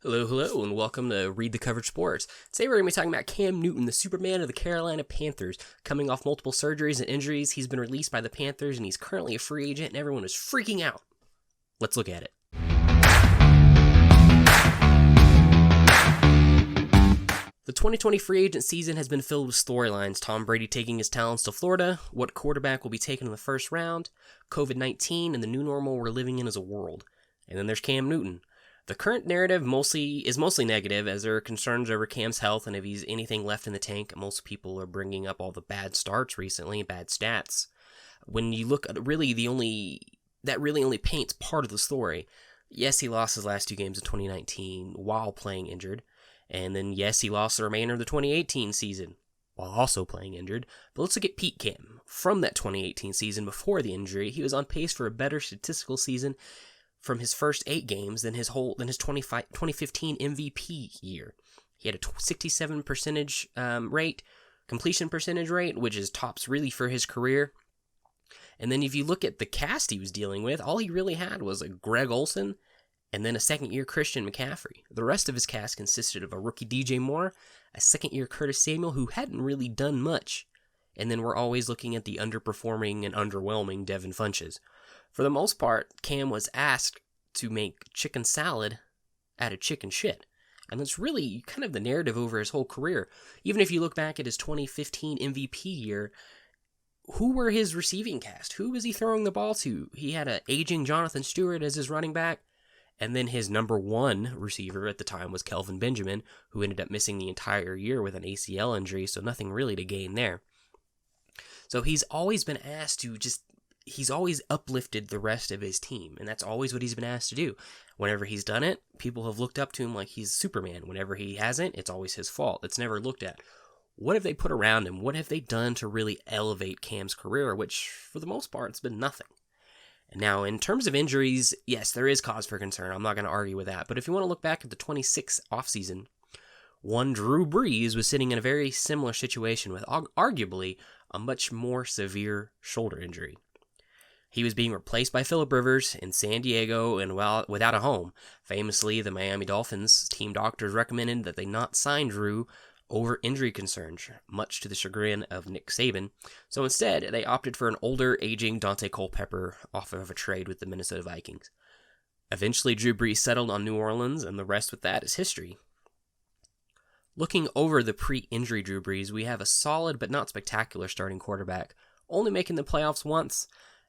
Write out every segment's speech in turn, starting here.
Hello, hello, and welcome to Read the Coverage Sports. Today we're going to be talking about Cam Newton, the Superman of the Carolina Panthers. Coming off multiple surgeries and injuries, he's been released by the Panthers, and he's currently a free agent, and everyone is freaking out. Let's look at it. The 2020 free agent season has been filled with storylines. Tom Brady taking his talents to Florida, what quarterback will be taken in the first round, COVID-19, and the new normal we're living in as a world. And then there's Cam Newton. The current narrative is mostly negative, as there are concerns over Cam's health and if he's anything left in the tank. Most people are bringing up all the bad starts recently, bad stats. When you look at that really only paints part of the story. Yes, he lost his last two games in 2019 while playing injured. And then, yes, he lost the remainder of the 2018 season while also playing injured. But let's look at Pete Cam. From that 2018 season before the injury, he was on pace for a better statistical season from his first 8 games than his 2015 MVP year. He had a 67% completion percentage rate, which is tops really for his career. And then if you look at the cast he was dealing with, all he really had was a Greg Olsen and then a second-year Christian McCaffrey. The rest of his cast consisted of a rookie DJ Moore, a second-year Curtis Samuel, who hadn't really done much, and then we're always looking at the underperforming and underwhelming Devin Funchess. For the most part, Cam was asked to make chicken salad out of chicken shit. And that's really kind of the narrative over his whole career. Even if you look back at his 2015 MVP year, who were his receiving cast? Who was he throwing the ball to? He had an aging Jonathan Stewart as his running back. And then his number one receiver at the time was Kelvin Benjamin, who ended up missing the entire year with an ACL injury, so nothing really to gain there. So he's always been asked to he's always uplifted the rest of his team, and that's always what he's been asked to do. Whenever he's done it, people have looked up to him like he's Superman. Whenever he hasn't, it's always his fault. It's never looked at. What have they put around him? What have they done to really elevate Cam's career, which, for the most part, it's been nothing. Now, in terms of injuries, yes, there is cause for concern. I'm not going to argue with that. But if you want to look back at the 26 offseason, one Drew Brees was sitting in a very similar situation with arguably a much more severe shoulder injury. He was being replaced by Phillip Rivers in San Diego and without a home. Famously, the Miami Dolphins team doctors recommended that they not sign Drew over injury concerns, much to the chagrin of Nick Saban. So instead, they opted for an older, aging Dante Culpepper off of a trade with the Minnesota Vikings. Eventually, Drew Brees settled on New Orleans, and the rest with that is history. Looking over the pre-injury Drew Brees, we have a solid but not spectacular starting quarterback, only making the playoffs once,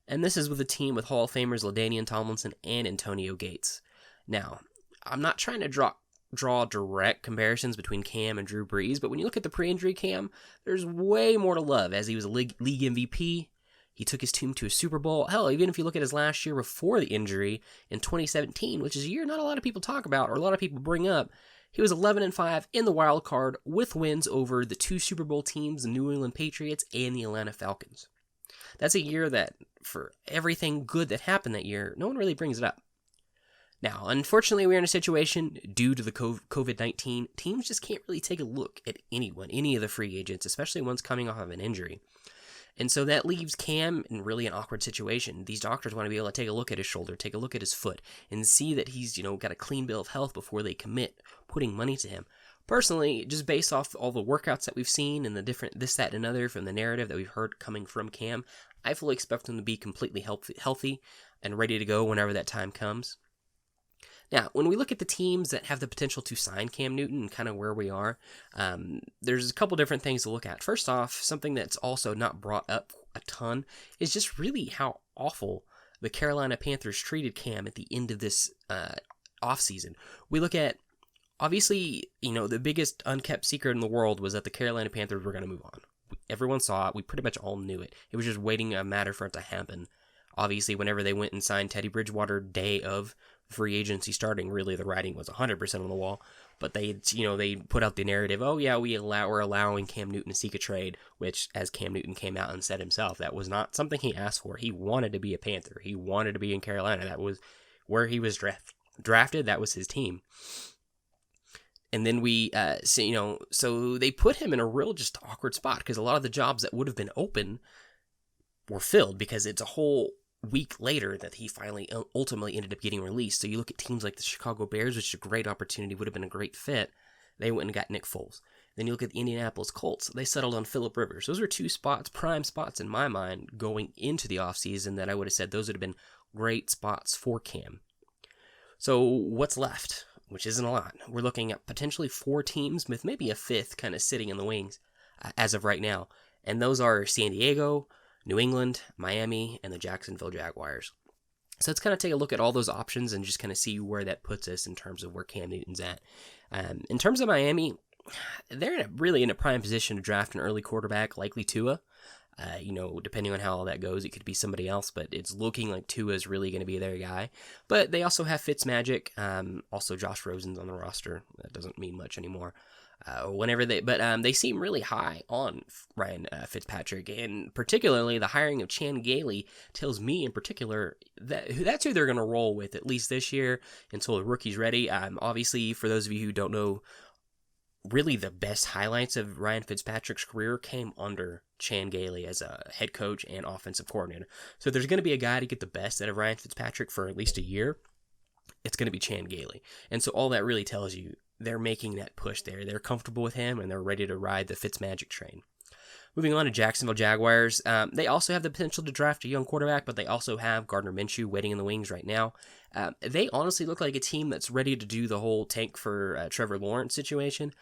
and this is with a team with Hall of Famers LaDainian Tomlinson and Antonio Gates. Now, I'm not trying to draw direct comparisons between Cam and Drew Brees, but when you look at the pre-injury Cam, there's way more to love, as he was a league MVP. He took his team to a Super Bowl. Hell, even if you look at his last year before the injury in 2017, which is a year not a lot of people talk about or a lot of people bring up, he was 11-5 in the wild card with wins over the 2 Super Bowl teams, the New England Patriots and the Atlanta Falcons. That's a year that, for everything good that happened that year, no one really brings it up. Now, unfortunately, we're in a situation due to the COVID-19, teams just can't really take a look at any of the free agents, especially ones coming off of an injury. And so that leaves Cam in really an awkward situation. These doctors want to be able to take a look at his shoulder, take a look at his foot, and see that he's, got a clean bill of health before they commit putting money to him. Personally, just based off all the workouts that we've seen and the different this, that, and another from the narrative that we've heard coming from Cam, I fully expect him to be completely healthy and ready to go whenever that time comes. Now, when we look at the teams that have the potential to sign Cam Newton and kind of where we are, there's a couple different things to look at. First off, something that's also not brought up a ton is just really how awful the Carolina Panthers treated Cam at the end of this offseason. We look at, obviously, the biggest unkept secret in the world was that the Carolina Panthers were going to move on. Everyone saw it. We pretty much all knew it. It was just waiting a matter for it to happen. Obviously, whenever they went and signed Teddy Bridgewater day of free agency starting, really the writing was 100% on the wall. But they put out the narrative, oh yeah, we're allowing Cam Newton to seek a trade, which, as Cam Newton came out and said himself, that was not something he asked for. He wanted to be a Panther. He wanted to be in Carolina. That was where he was drafted. That was his team. And then so they put him in a real just awkward spot because a lot of the jobs that would have been open were filled because it's a whole week later that he finally ultimately ended up getting released. So you look at teams like the Chicago Bears, which is a great opportunity, would have been a great fit. They went and got Nick Foles. Then you look at the Indianapolis Colts. They settled on Phillip Rivers. Those were two prime spots in my mind going into the offseason that I would have said those would have been great spots for Cam. So what's left? Which isn't a lot. We're looking at potentially 4 teams with maybe a 5th kind of sitting in the wings as of right now. And those are San Diego, New England, Miami, and the Jacksonville Jaguars. So let's kind of take a look at all those options and just kind of see where that puts us in terms of where Cam Newton's at. In terms of Miami, they're really in a prime position to draft an early quarterback, likely Tua. Depending on how all that goes, it could be somebody else, but it's looking like Tua is really going to be their guy. But they also have Fitzmagic. Also, Josh Rosen's on the roster. That doesn't mean much anymore. They seem really high on Ryan Fitzpatrick, and particularly the hiring of Chan Gailey tells me in particular that's who they're going to roll with at least this year until the rookie's ready. Obviously, for those of you who don't know, really the best highlights of Ryan Fitzpatrick's career came under Chan Gailey as a head coach and offensive coordinator. So if there's going to be a guy to get the best out of Ryan Fitzpatrick for at least a year, it's going to be Chan Gailey. And so all that really tells you they're making that push there. They're comfortable with him, and they're ready to ride the Fitzmagic train. Moving on to Jacksonville Jaguars, they also have the potential to draft a young quarterback, but they also have Gardner Minshew waiting in the wings right now. They honestly look like a team that's ready to do the whole tank for Trevor Lawrence situation.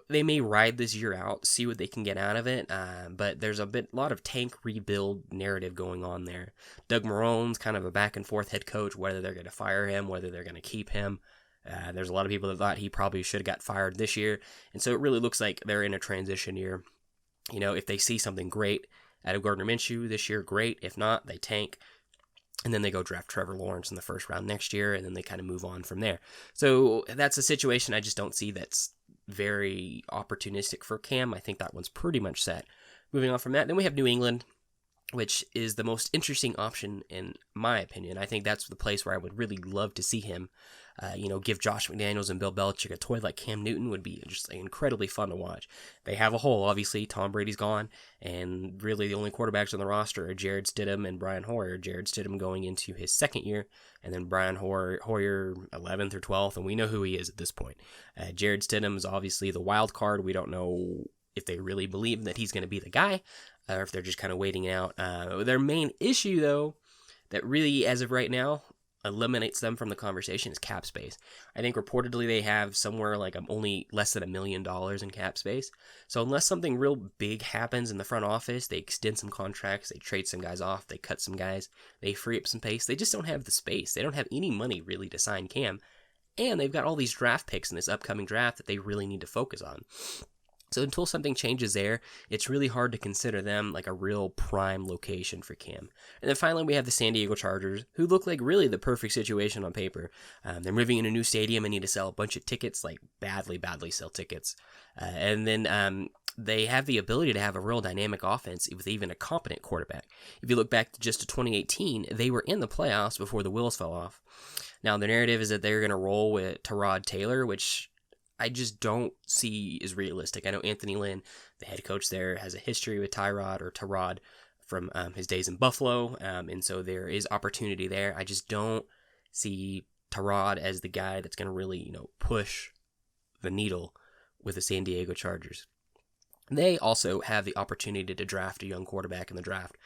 They may ride this year out, see what they can get out of it, but there's a lot of tank rebuild narrative going on there. Doug Marrone's kind of a back-and-forth head coach, whether they're going to fire him, whether they're going to keep him. There's a lot of people that thought he probably should have got fired this year, and so it really looks like they're in a transition year. If they see something great out of Gardner Minshew this year, great. If not, they tank, and then they go draft Trevor Lawrence in the first round next year, and then they kind of move on from there. So that's a situation I just don't see that's very opportunistic for Cam. I think that one's pretty much set. Moving on from that, then we have New England, which is the most interesting option in my opinion. I think that's the place where I would really love to see him. Give Josh McDaniels and Bill Belichick a toy like Cam Newton would be just incredibly fun to watch. They have a hole, obviously. Tom Brady's gone, and really the only quarterbacks on the roster are Jared Stidham and Brian Hoyer. Jared Stidham going into his second year, and then Brian Hoyer 11th or 12th, and we know who he is at this point. Jared Stidham is obviously the wild card. We don't know if they really believe that he's going to be the guy, or if they're just kind of waiting out. Their main issue, though, that really, as of right now, eliminates them from the conversation is cap space. I think reportedly they have somewhere like only less than $1 million in cap space. So unless something real big happens in the front office, they extend some contracts, they trade some guys off, they cut some guys, they free up some pace, they just don't have the space. They don't have any money really to sign Cam. And they've got all these draft picks in this upcoming draft that they really need to focus on. So until something changes there, it's really hard to consider them like a real prime location for Cam. And then finally, we have the San Diego Chargers, who look like really the perfect situation on paper. They're moving in a new stadium and need to sell a bunch of tickets, like badly sell tickets. And then they have the ability to have a real dynamic offense with even a competent quarterback. If you look back just to 2018, they were in the playoffs before the wheels fell off. Now, the narrative is that they're going to roll with Tyrod Taylor, which I just don't see as realistic. I know Anthony Lynn, the head coach there, has a history with Tyrod from his days in Buffalo, and so there is opportunity there. I just don't see Tyrod as the guy that's going to really, push the needle with the San Diego Chargers. They also have the opportunity to draft a young quarterback in the draft.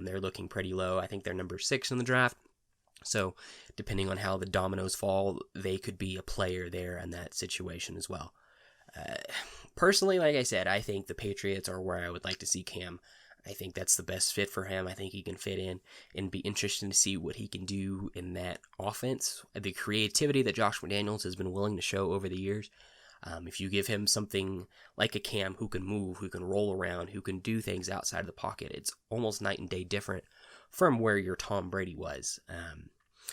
They're looking pretty low. I think they're number 6 in the draft. So depending on how the dominoes fall, they could be a player there in that situation as well. Personally, like I said, I think the Patriots are where I would like to see Cam. I think that's the best fit for him. I think he can fit in and be interesting to see what he can do in that offense. The creativity that Josh McDaniels has been willing to show over the years. If you give him something like a Cam who can move, who can roll around, who can do things outside of the pocket, it's almost night and day different from where your Tom Brady was.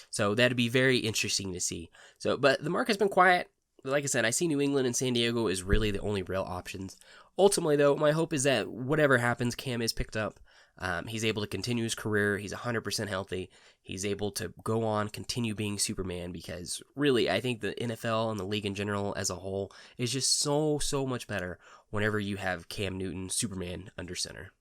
So that'd be very interesting to see. But the market has been quiet. Like I said, I see New England and San Diego as really the only real options. Ultimately, though, my hope is that whatever happens, Cam is picked up. He's able to continue his career. He's 100% healthy. He's able to go on, continue being Superman, because really, I think the NFL and the league in general as a whole is just so much better whenever you have Cam Newton, Superman, under center.